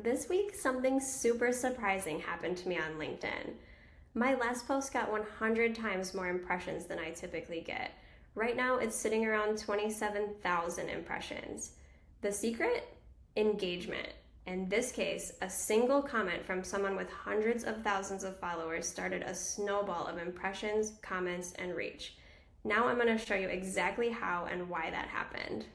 This week, something super surprising happened to me on LinkedIn. My last post got 100 times more impressions than I typically get. Right now, it's sitting around 27,000 impressions. The secret? Engagement. In this case, a single comment from someone with hundreds of thousands of followers started a snowball of impressions, comments, and reach. Now I'm going to show you exactly how and why that happened.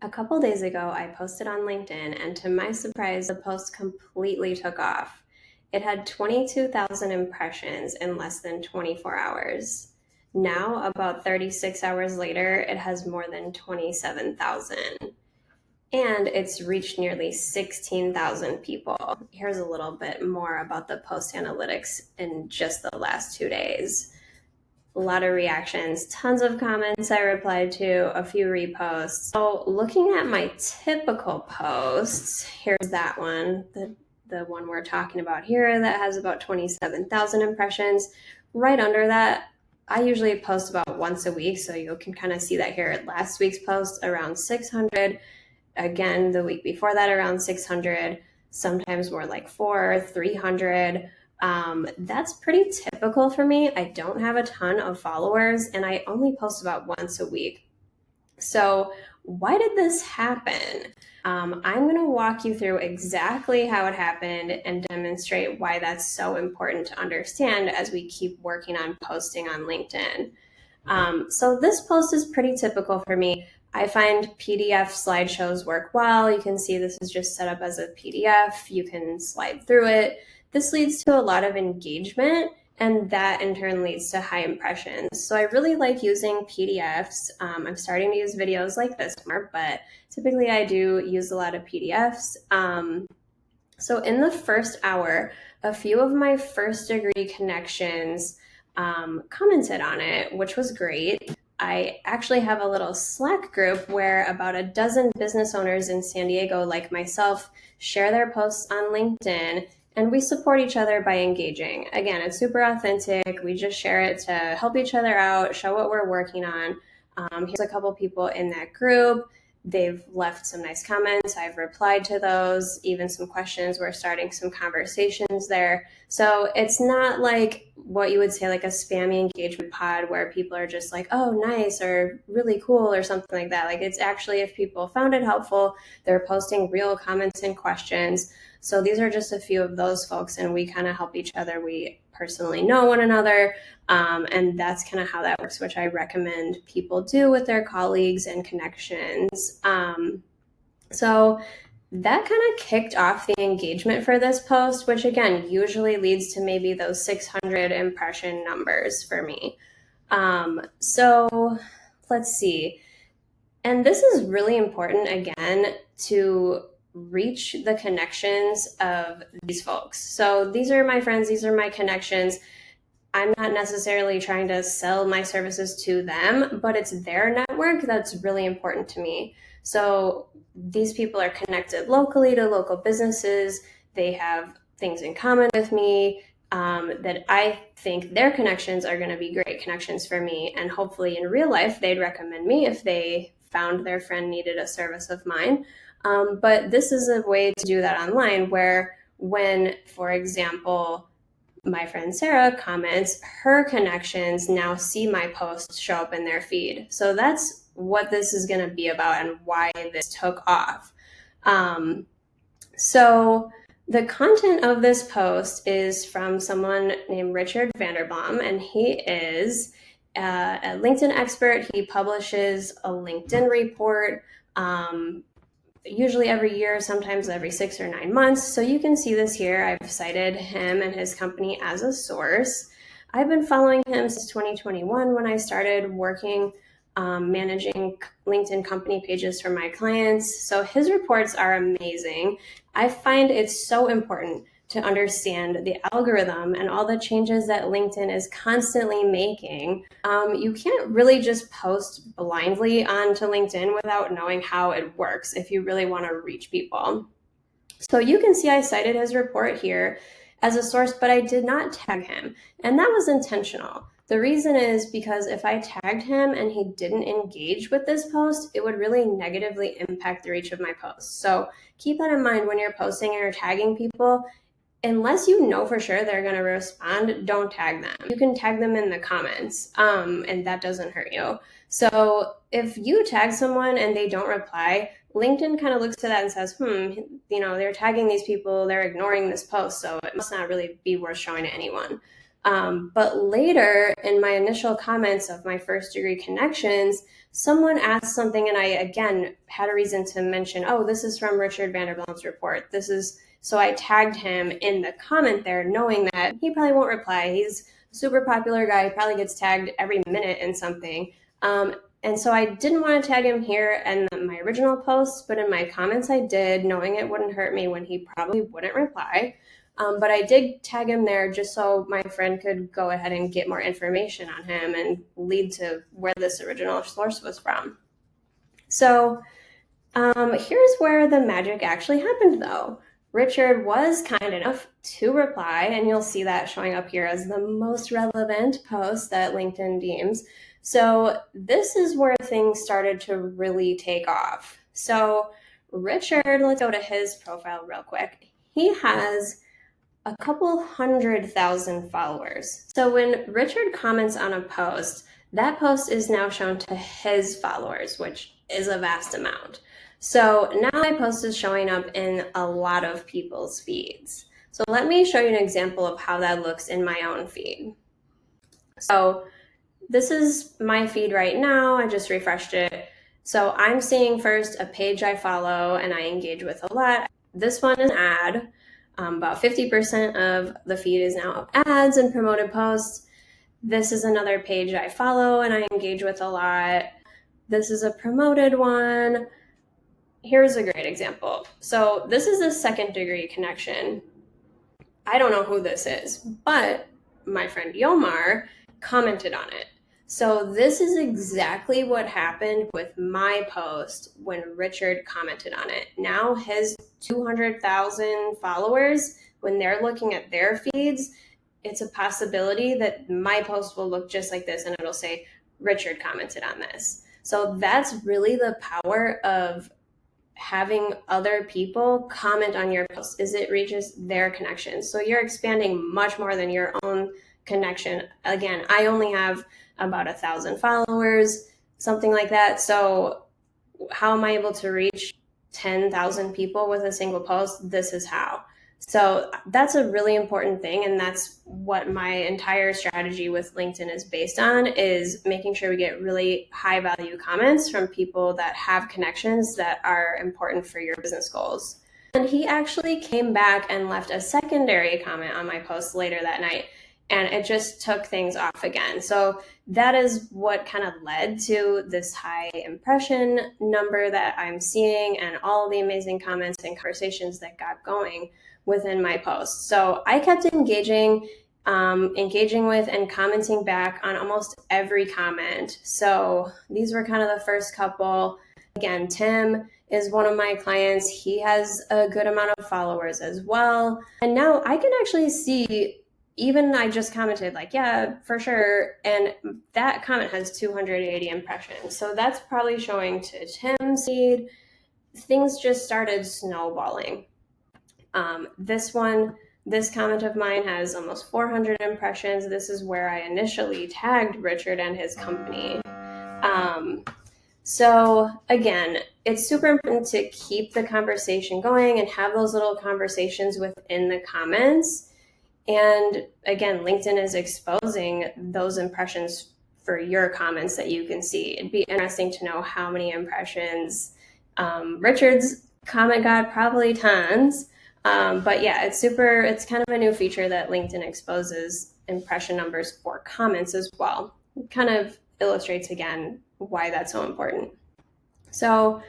A couple days ago, I posted on LinkedIn, and to my surprise, the post completely took off. It had 22,000 impressions in less than 24 hours. Now, about 36 hours later, it has more than 27,000. And it's reached nearly 16,000 people. Here's a little bit more about the post analytics in just the last 2 days. A lot of reactions, tons of comments I replied to, a few reposts. So looking at my typical posts, here's that one, the one we're talking about here that has about 27,000 impressions. Right under that, I usually post about once a week, so you can kind of see that here. Last week's post around 600, again the week before that around 600, sometimes more like 300. That's pretty typical for me. I don't have a ton of followers and I only post about once a week. So why did this happen? I'm going to walk you through exactly how it happened and demonstrate why that's so important to understand as we keep working on posting on LinkedIn. So this post is pretty typical for me. I find PDF slideshows work well. You can see this is just set up as a PDF. You can slide through it. This leads to a lot of engagement, and that in turn leads to high impressions. So I really like using PDFs. I'm starting to use videos like this more, but typically I do use a lot of PDFs. So in the first hour, a few of my first degree connections commented on it, which was great. I actually have a little Slack group where about a dozen business owners in San Diego, like myself, share their posts on LinkedIn, and we support each other by engaging. Again, it's super authentic. We just share it to help each other out, show what we're working on. Here's a couple people in that group. They've left some nice comments. I've replied to those, even some questions. We're starting some conversations there. So it's not like what you would say like a spammy engagement pod where people are just like, oh, nice or really cool or something like that. Like it's actually, if people found it helpful, they're posting real comments and questions. So these are just a few of those folks, and we kind of help each other. We personally know one another, and that's kind of how that works, which I recommend people do with their colleagues and connections. So that kind of kicked off the engagement for this post, which again usually leads to maybe those 600 impression numbers for me. So let's see. And this is really important, again, to reach the connections of these folks. So these are my friends, these are my connections. I'm not necessarily trying to sell my services to them, but it's their network that's really important to me. So these people are connected locally to local businesses. They have things in common with me that I think their connections are going to be great connections for me. And hopefully in real life, they'd recommend me if they found their friend needed a service of mine. But this is a way to do that online where when, for example, my friend Sarah comments, her connections now see my post show up in their feed. So that's what this is going to be about and why this took off. So the content of this post is from someone named Richard Vanderbaum, and he is a LinkedIn expert. He publishes a LinkedIn report usually every year, sometimes every 6 or 9 months. So you can see this here. I've cited him and his company as a source. I've been following him since 2021 when I started working managing LinkedIn company pages for my clients. So his reports are amazing. I find it's so important to understand the algorithm and all the changes that LinkedIn is constantly making. You can't really just post blindly onto LinkedIn without knowing how it works if you really want to reach people. So you can see I cited his report here as a source, but I did not tag him, and that was intentional. The reason is because if I tagged him and he didn't engage with this post, it would really negatively impact the reach of my post. So keep that in mind when you're posting and you're tagging people. Unless you know for sure they're going to respond, don't tag them. You can tag them in the comments, and that doesn't hurt you. So if you tag someone and they don't reply, LinkedIn kind of looks to that and says, they're tagging these people, they're ignoring this post, so it must not really be worth showing to anyone. But later, in my initial comments of my first degree connections, someone asked something, and I, again, had a reason to mention, oh, this is from Richard Vanderbilt's report. So I tagged him in the comment there, knowing that he probably won't reply. He's a super popular guy. He probably gets tagged every minute in something. And so I didn't want to tag him here in my original post, but in my comments I did, knowing it wouldn't hurt me when he probably wouldn't reply. But I did tag him there just so my friend could go ahead and get more information on him and lead to where this original source was from. So here's where the magic actually happened, though. Richard was kind enough to reply, and you'll see that showing up here as the most relevant post that LinkedIn deems. So this is where things started to really take off. So Richard, let's go to his profile real quick. He has a couple 100,000 followers. So when Richard comments on a post, that post is now shown to his followers, which is a vast amount. So now my post is showing up in a lot of people's feeds. So let me show you an example of how that looks in my own feed. So this is my feed right now. I just refreshed it. So I'm seeing first a page I follow and I engage with a lot. This one is an ad. About 50% of the feed is now ads and promoted posts. This is another page I follow and I engage with a lot. This is a promoted one. Here's a great example. So this is a second degree connection. I don't know who this is, but my friend Yomar commented on it. So this is exactly what happened with my post when Richard commented on it. Now his 200,000 followers, when they're looking at their feeds, it's a possibility that my post will look just like this and it'll say, Richard commented on this. So that's really the power of having other people comment on your post, is it reaches their connections. So you're expanding much more than your own connection. Again, I only have about 1,000 followers, something like that. So how am I able to reach 10,000 people with a single post? This is how. So that's a really important thing, and that's what my entire strategy with LinkedIn is based on, is making sure we get really high value comments from people that have connections that are important for your business goals. And he actually came back and left a secondary comment on my post later that night, and it just took things off again. So that is what kind of led to this high impression number that I'm seeing and all the amazing comments and conversations that got going within my posts. So I kept engaging with and commenting back on almost every comment. So these were kind of the first couple. Again, Tim is one of my clients. He has a good amount of followers as well. And now I can actually see, even I just commented like, yeah, for sure. And that comment has 280 impressions. So that's probably showing to Tim's feed. Things just started snowballing. This comment of mine has almost 400 impressions. This is where I initially tagged Richard and his company. So again, it's super important to keep the conversation going and have those little conversations within the comments. And again, LinkedIn is exposing those impressions for your comments that you can see. It'd be interesting to know how many impressions Richard's comment got, probably tons. But yeah, it's kind of a new feature that LinkedIn exposes impression numbers for comments as well. It kind of illustrates again why that's so important. So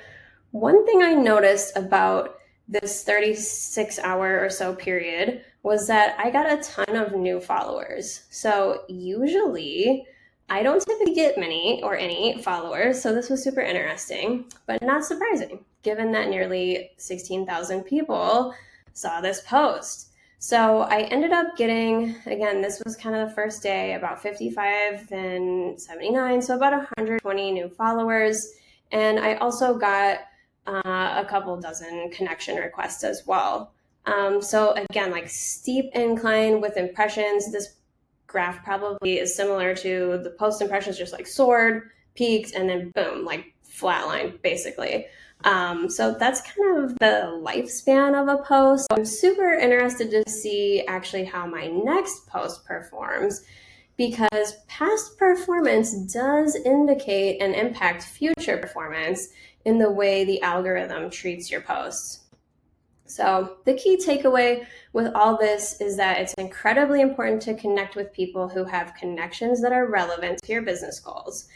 one thing I noticed about this 36-hour or so period was that I got a ton of new followers. So usually I don't typically get many or any followers, so this was super interesting, but not surprising, given that nearly 16,000 people saw this post. So I ended up getting, again, this was kind of the first day, about 55 and 79, so about 120 new followers. And I also got a couple dozen connection requests as well. So again, like steep incline with impressions. This graph probably is similar to the post impressions, just like soared, peaked, and then boom, like flatline basically. So that's kind of the lifespan of a post. I'm super interested to see actually how my next post performs, because past performance does indicate and impact future performance in the way the algorithm treats your posts. So the key takeaway with all this is that it's incredibly important to connect with people who have connections that are relevant to your business goals.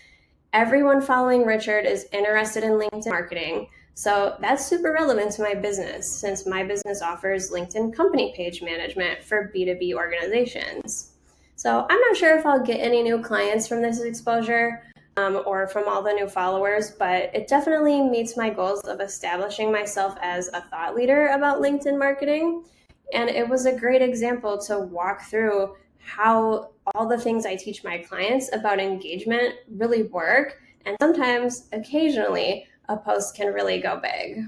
Everyone following Richard is interested in LinkedIn marketing, so that's super relevant to my business since my business offers LinkedIn company page management for B2B organizations. So I'm not sure if I'll get any new clients from this exposure or from all the new followers, but it definitely meets my goals of establishing myself as a thought leader about LinkedIn marketing. And it was a great example to walk through how all the things I teach my clients about engagement really work. And sometimes, occasionally, a post can really go big.